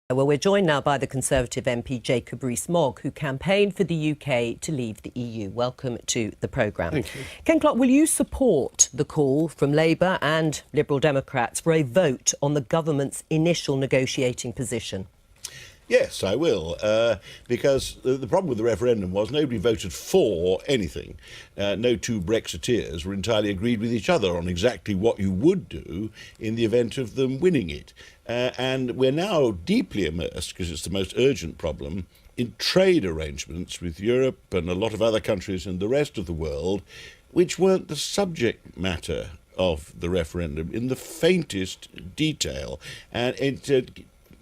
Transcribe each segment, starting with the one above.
Well, we're joined now by the Conservative MP Jacob Rees-Mogg, who campaigned for the UK to leave the EU. Welcome to the programme. Thank you. Ken Clarke, will you support the call from Labour and Liberal Democrats for a vote on the government's initial negotiating position? Yes, I will, because the problem with the referendum was nobody voted for anything. No two Brexiteers were entirely agreed with each other on exactly what you would do in the event of them winning it. And we're now deeply immersed, because it's the most urgent problem, in trade arrangements with Europe and a lot of other countries and the rest of the world, which weren't the subject matter of the referendum in the faintest detail. And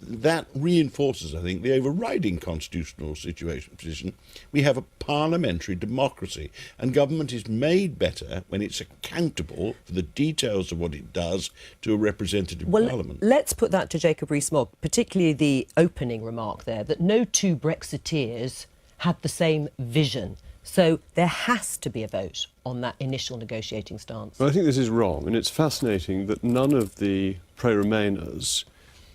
that reinforces, I think, the overriding constitutional position. We have a parliamentary democracy, and government is made better when it's accountable for the details of what it does to a representative parliament. Let's put that to Jacob Rees-Mogg, particularly the opening remark there, that no two Brexiteers had the same vision. So there has to be a vote on that initial negotiating stance. Well, I think this is wrong, and it's fascinating that none of the pro-Remainers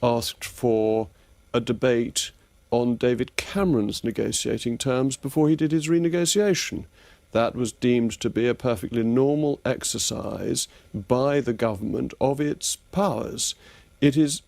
asked for a debate on David Cameron's negotiating terms before he did his renegotiation. That was deemed to be a perfectly normal exercise by the government of its powers. It is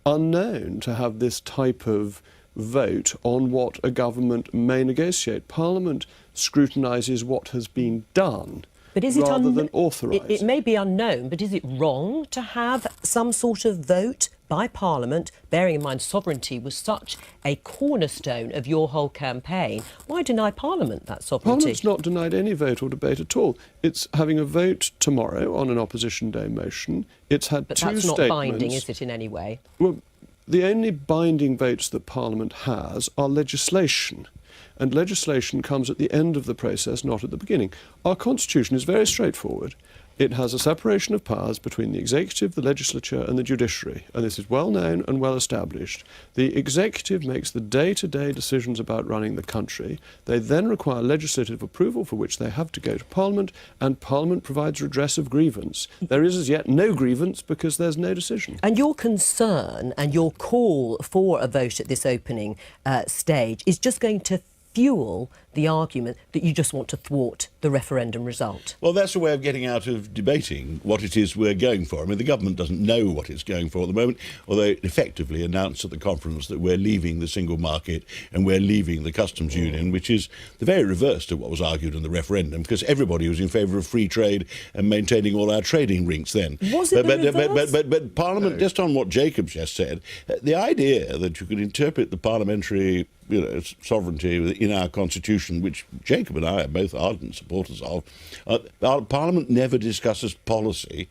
unknown to have this type of vote on what a government may negotiate. Parliament scrutinises what has been done, but is it rather than authorised. It may be unknown, but is it wrong to have some sort of vote by Parliament, bearing in mind sovereignty was such a cornerstone of your whole campaign? Why deny Parliament that sovereignty? Parliament's not denied any vote or debate at all. It's having a vote tomorrow on an Opposition Day motion. It's had two statements. But that's not binding, is it, in any way? Well, the only binding votes that Parliament has are legislation. And legislation comes at the end of the process, not at the beginning. Our Constitution is very straightforward. It has a separation of powers between the executive, the legislature and the judiciary, and this is well known and well established. The executive makes the day-to-day decisions about running the country. They then require legislative approval, for which they have to go to Parliament, and Parliament provides redress of grievance. There is as yet no grievance because there's no decision. And your concern and your call for a vote at this opening stage is just going to fuel the argument that you just want to thwart the referendum result. Well, that's a way of getting out of debating what it is we're going for. I mean, the government doesn't know what it's going for at the moment, although it effectively announced at the conference that we're leaving the single market and we're leaving the customs union, which is the very reverse to what was argued in the referendum, because everybody was in favour of free trade and maintaining all our trading links then. Was it the reverse? But Parliament, just on what Jacob just said, the idea that you could interpret the parliamentary sovereignty in our constitution, which Jacob and I are both ardent supporters of. Our Parliament never discusses policy.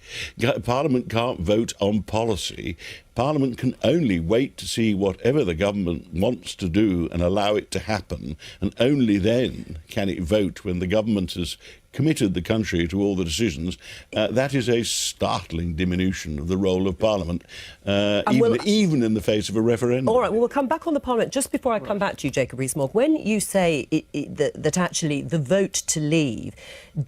Parliament can't vote on policy. Parliament can only wait to see whatever the government wants to do and allow it to happen, and only then can it vote when the government has committed the country to all the decisions. That is a startling diminution of the role of Parliament, even in the face of a referendum. All right, well, we'll come back on the Parliament. Just before I come back to you, Jacob Rees-Mogg, when you say that actually the vote to leave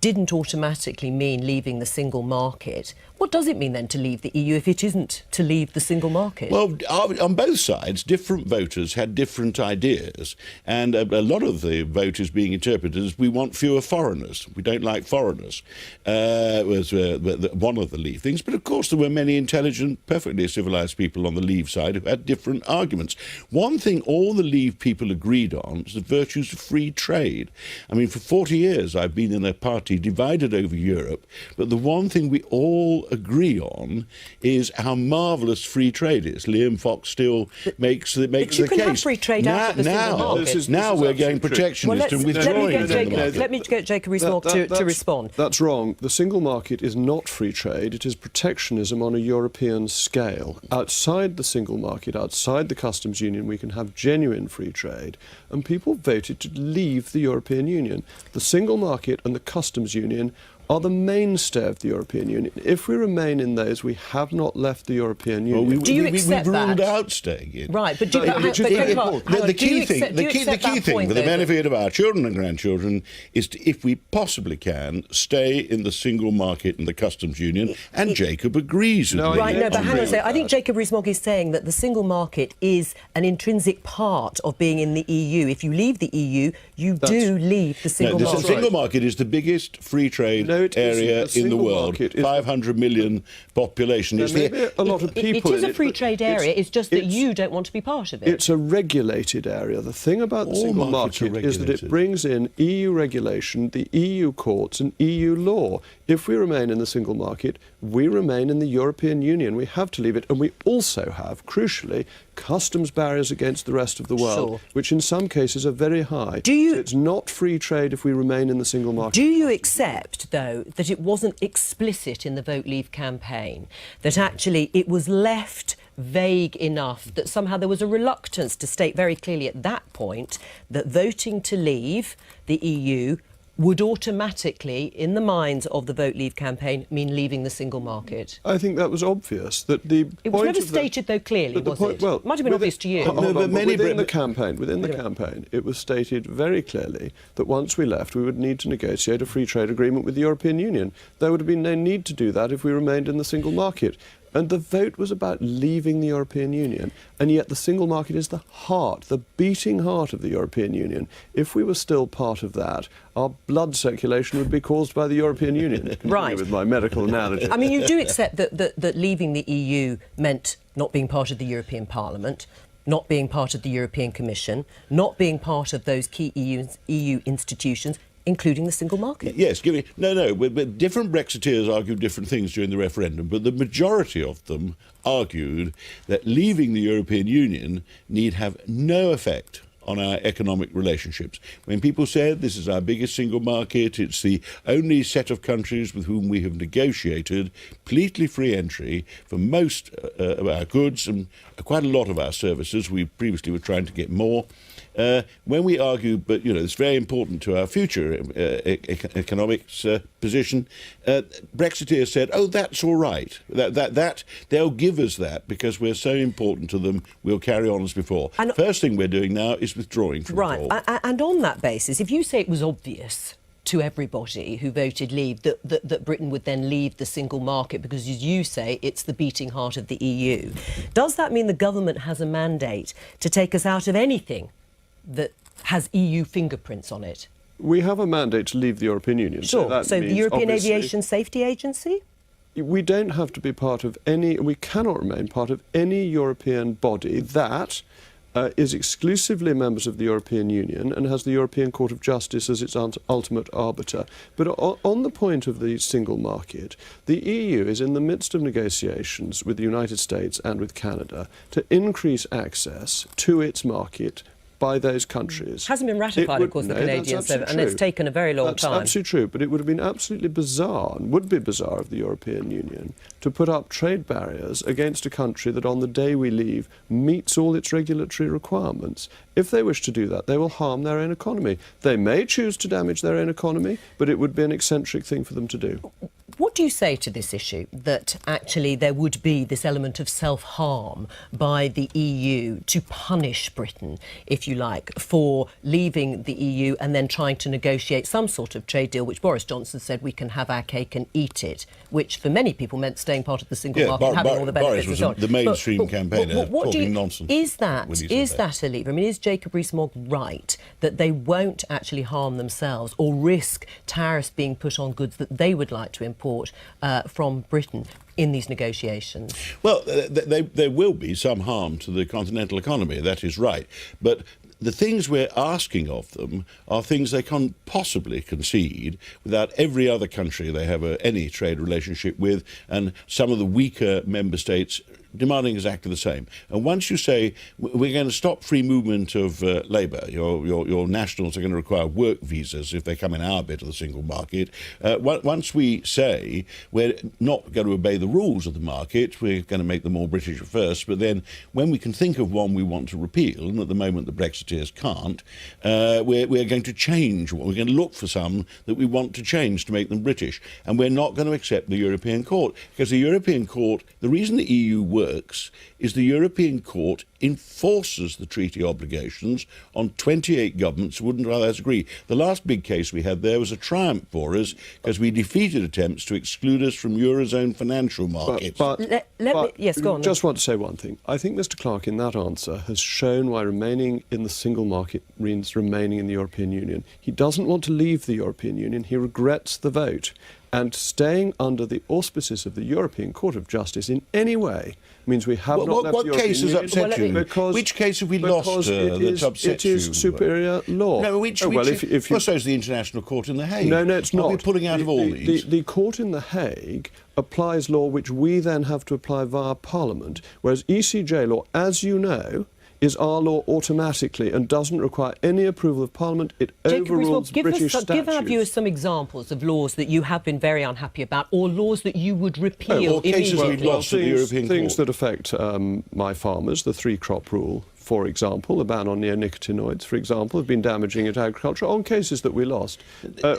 didn't automatically mean leaving the single market, what does it mean then to leave the EU if it isn't to leave the single market? Well, on both sides, different voters had different ideas, and a lot of the vote is being interpreted as we want fewer foreigners. We don't like foreigners, was one of the Leave things. But of course there were many intelligent, perfectly civilised people on the Leave side who had different arguments. One thing all the Leave people agreed on was the virtues of free trade. I mean, for 40 years I've been in a party divided over Europe, but the one thing we all agree on is how marvellous free trade is. Liam Fox still makes the case. But you can have free trade out of the single market. Now we're going protectionist and withdrawing from the market. Let me get Jacob Rees-Mogg to respond. That's wrong. The single market is not free trade. It is protectionism on a European scale. Outside the single market, outside the customs union, we can have genuine free trade. And people voted to leave the European Union. The single market and the customs union are the mainstay of the European Union. If we remain in those, we have not left the European Union. Well, Do you accept we've ruled that? out staying in. Right, but The key thing for the benefit of our children and grandchildren is to, if we possibly can, stay in the single market and the customs union, and Jacob agrees with me. Right, no, but hang on a second. I think that. Jacob Rees-Mogg is saying that the single market is an intrinsic part of being in the EU. If you leave the EU, you do leave the single The market. single market is the biggest free trade area in the world. 500 million population. There may be a lot of people It is in a free trade area. It's just that you don't want to be part of it. It's a regulated area. The thing about the All single markets are market is that it regulated. brings in EU regulation, the EU courts and EU law. If we remain in the single market, we remain in the European Union. We have to leave it. And we also have, crucially, customs barriers against the rest of the world, Sure. which in some cases are very high. Do you- So it's not free trade if we remain in the single market. Do you accept, though, that it wasn't explicit in the Vote Leave campaign, that actually it was left vague enough that somehow there was a reluctance to state very clearly at that point that voting to leave the EU would automatically, in the minds of the Vote Leave campaign, mean leaving the single market? I think that was obvious. That the It was point never of the- stated, though, clearly, but the was point- it? Well, Might have been obvious to you. Hold No, on, but many within Brit- the campaign, it was stated very clearly that once we left, we would need to negotiate a free trade agreement with the European Union. There would have been no need to do that if we remained in the single market. And the vote was about leaving the European Union. And yet the single market is the heart, the beating heart of the European Union. If we were still part of that, our blood circulation would be caused by the European Union. Right. With my medical analogy. I mean, you do accept that leaving the EU meant not being part of the European Parliament, not being part of the European Commission, not being part of those key EU institutions, including the single market. Yes, but different Brexiteers argued different things during the referendum, but the majority of them argued that leaving the European Union need have no effect on our economic relationships. When people said this is our biggest single market, it's the only set of countries with whom we have negotiated completely free entry for most of our goods and quite a lot of our services. We previously were trying to get more. When we argue, but it's very important to our future economics position, Brexiteers said, "Oh, that's all right. That they'll give us that because we're so important to them. We'll carry on as before." And first thing we're doing now is withdrawing from Right, it all. and on that basis, if you say it was obvious to everybody who voted leave that Britain would then leave the single market because, as you say, it's the beating heart of the EU, does that mean the government has a mandate to take us out of anything that has EU fingerprints on it? We have a mandate to leave the European Union. Sure. that So the means, European obviously, Aviation Safety Agency? We don't have to be part of any, we cannot remain part of any European body that is exclusively members of the European Union and has the European Court of Justice as its ultimate arbiter. But on the point of the single market, the EU is in the midst of negotiations with the United States and with Canada to increase access to its market by those countries. Hasn't been ratified, of course, the Canadian Service, and it's taken a very long time. That's absolutely true, but it would have been absolutely bizarre, and would be bizarre of the European Union, to put up trade barriers against a country that on the day we leave meets all its regulatory requirements. If they wish to do that, they will harm their own economy. They may choose to damage their own economy, but it would be an eccentric thing for them to do. What do you say to this issue, that actually there would be this element of self-harm by the EU to punish Britain, if you like, for leaving the EU and then trying to negotiate some sort of trade deal, which Boris Johnson said we can have our cake and eat it, which for many people meant staying part of the single market and having all the benefits Boris and so was on. the mainstream campaigner what talking nonsense. Is that when he said that. a lever? I mean, is Jacob Rees-Mogg right that they won't actually harm themselves or risk tariffs being put on goods that they would like to import from Britain in these negotiations? Well, there will be some harm to the continental economy, that is right. But the things we're asking of them are things they can't possibly concede without every other country they have any trade relationship with, and some of the weaker member states demanding exactly the same. And once you say we're going to stop free movement of labour, your nationals are going to require work visas if they come in our bit of the single market. Once we say we're not going to obey the rules of the market, we're going to make them all British at first, but then when we can think of one we want to repeal, and at the moment the Brexiteers can't, we're going to change. We're going to look for some that we want to change to make them British. And we're not going to accept the European Court, because the European Court, the reason the EU works is the European Court enforces the treaty obligations on 28 governments who wouldn't otherwise agree. The last big case we had there was a triumph for us because we defeated attempts to exclude us from Eurozone financial markets. Yes, go on. Just want to say one thing. I think Mr. Clarke in that answer has shown why remaining in the single market means remaining in the European Union. He doesn't want to leave the European Union. He regrets the vote. And staying under the auspices of the European Court of Justice in any way means we have not left the European case has Union. upset you? Because, which case have we lost that's upset you? It is superior law. No, so is the International Court in The Hague. No, it's not. Are we pulling out of all these? The court in The Hague applies law which we then have to apply via Parliament, whereas ECJ law, as you know, is our law automatically and doesn't require any approval of Parliament. It overrules British statutes. Give our viewers some examples of laws that you have been very unhappy about, or laws that you would repeal or cases immediately. we've lost at the European things Court. that affect my farmers, the three-crop rule, for example, the ban on neonicotinoids, for example, have been damaging at agriculture on cases that we lost.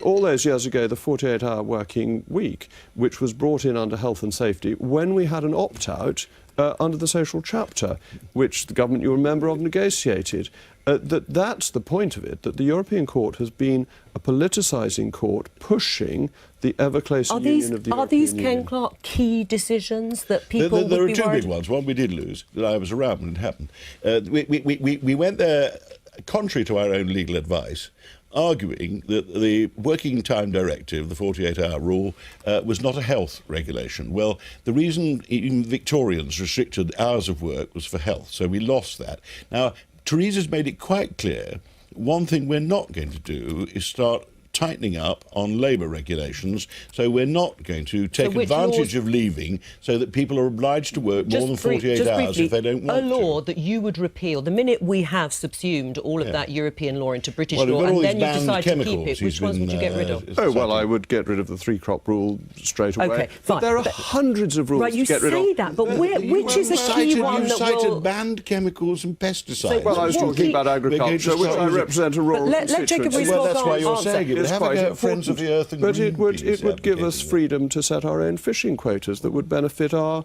All those years ago, the 48-hour working week, which was brought in under health and safety, when we had an opt-out under the social chapter, which the government, you remember, of negotiated. That's the point of it, that the European Court has been a politicising court pushing the ever-closer union of the European Union. Are these, Ken Clarke, key decisions that people would be worried? There are two big ones. One we did lose, that I was around when it happened. We went there, contrary to our own legal advice, arguing that the Working Time Directive, the 48-hour rule, was not a health regulation. Well, the reason even Victorians restricted hours of work was for health, so we lost that. Now, Theresa's made it quite clear, one thing we're not going to do is start tightening up on labour regulations, so we're not going to take advantage of leaving so that people are obliged to work more than 48 hours if they don't want to. A law that you would repeal, the minute we have subsumed all of that European law into British law, and then you decide to keep it, which ones would you get rid of? Oh, well, I would get rid of the three-crop rule straight away. Okay, but there are hundreds of rules to get rid of. You say that, but which is a key one that will... You cited banned chemicals and pesticides. Well, I was talking about agriculture, which I represent a rural constituency. Well, that's why you're saying it. Have a go at Friends of the Earth and But it would give us freedom to set our own fishing quotas that would benefit our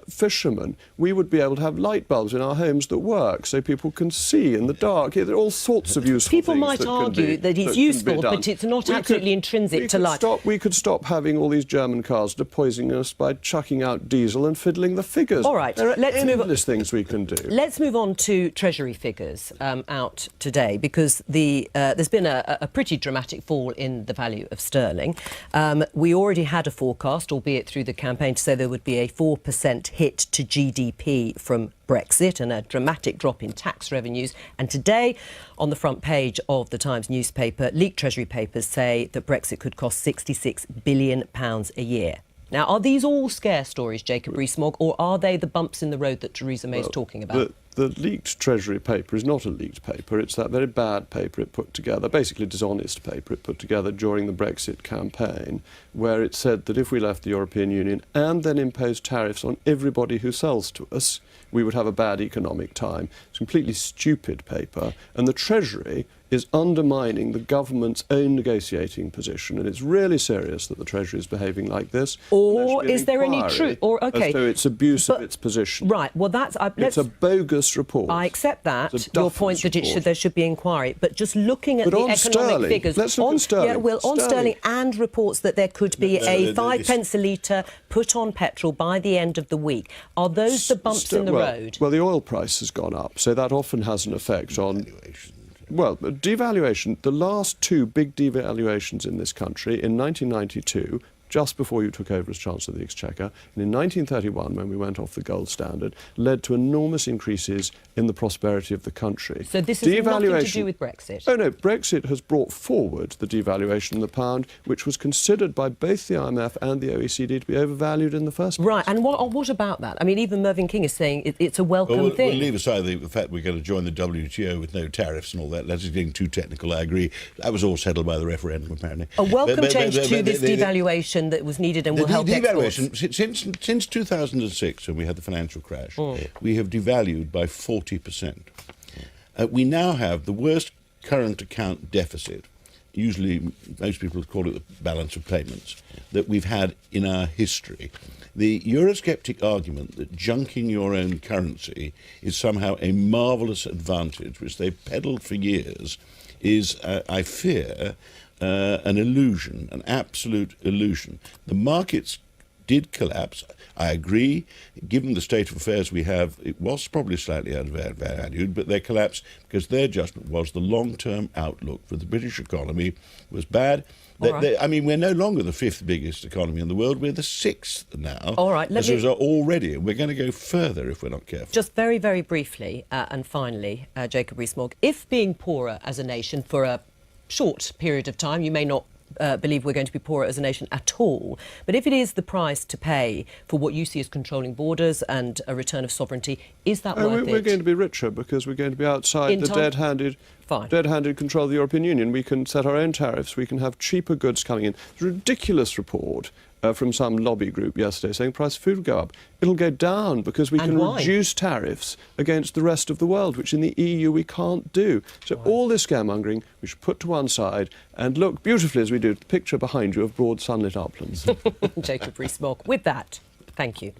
fishermen. We would be able to have light bulbs in our homes that work so people can see in the dark. There are all sorts of useful people things might argue that it's useful, but it's not absolutely intrinsic to life. We could stop having all these German cars poisoning us by chucking out diesel and fiddling the figures. All right, there are endless things we can do. Let's move on to Treasury figures out today, because there's been a pretty dramatic fall in the value of sterling. We already had a forecast, albeit through the campaign, to say there would be a 4% hit to GDP from Brexit and a dramatic drop in tax revenues. And today, on the front page of the Times newspaper, leaked Treasury papers say that Brexit could cost £66 billion a year. Now, are these all scare stories, Jacob Rees-Mogg, or are they the bumps in the road that Theresa May is talking about? The leaked Treasury paper is not a leaked paper. It's that very bad paper it put together, basically dishonest paper it put together during the Brexit campaign, where it said that if we left the European Union and then imposed tariffs on everybody who sells to us, we would have a bad economic time. It's a completely stupid paper, and the Treasury is undermining the government's own negotiating position, and it's really serious that the Treasury is behaving like this. Or is there any truth? Or as though it's abuse of its position. Right. Well, it's a bogus report. I accept that. Your point that there should be inquiry, but just looking at the economic figures. Let's look at sterling. Yeah, well, on sterling, and reports that there could be a 5 pence a litre put on petrol by the end of the week. Are those the bumps in the road? Well, the oil price has gone up, so that often has an effect on. Well, devaluation, the last two big devaluations in this country, in 1992, just before you took over as Chancellor of the Exchequer, and in 1931, when we went off the gold standard, led to enormous increases in the prosperity of the country. So this has nothing to do with Brexit? Oh no, Brexit has brought forward the devaluation of the pound, which was considered by both the IMF and the OECD to be overvalued in the first place. Right, and what about that? I mean, even Mervyn King is saying it's a welcome thing. We'll leave aside the fact we're going to join the WTO with no tariffs and all that. That's getting too technical, I agree. That was all settled by the referendum, apparently. A welcome change to this devaluation that was needed and will help devaluation, exports. since 2006, when we had the financial crash, we have devalued by 40%. We now have the worst current account deficit, usually most people call it the balance of payments, that we've had in our history. The Eurosceptic argument that junking your own currency is somehow a marvellous advantage, which they've peddled for years, is, I fear, an illusion, an absolute illusion. The markets did collapse. I agree. Given the state of affairs we have, it was probably slightly undervalued, but they collapsed because their judgment was the long-term outlook for the British economy was bad. I mean, we're no longer the fifth biggest economy in the world. We're the sixth now. All right, already. And we're going to go further if we're not careful. Just very, very briefly, and finally, Jacob Rees-Mogg, if being poorer as a nation for a short period of time, you may not believe we're going to be poorer as a nation at all. But if it is the price to pay for what you see as controlling borders and a return of sovereignty, is that worth it? We're going to be richer because we're going to be outside the dead-handed control of the European Union. We can set our own tariffs. We can have cheaper goods coming in. There's a ridiculous report from some lobby group yesterday saying the price of food will go up. It'll go down because we can reduce tariffs against the rest of the world, which in the EU we can't do. So all this scaremongering we should put to one side and look beautifully, as we do, at the picture behind you of broad sunlit uplands. Jacob Rees-Mogg. With that, thank you.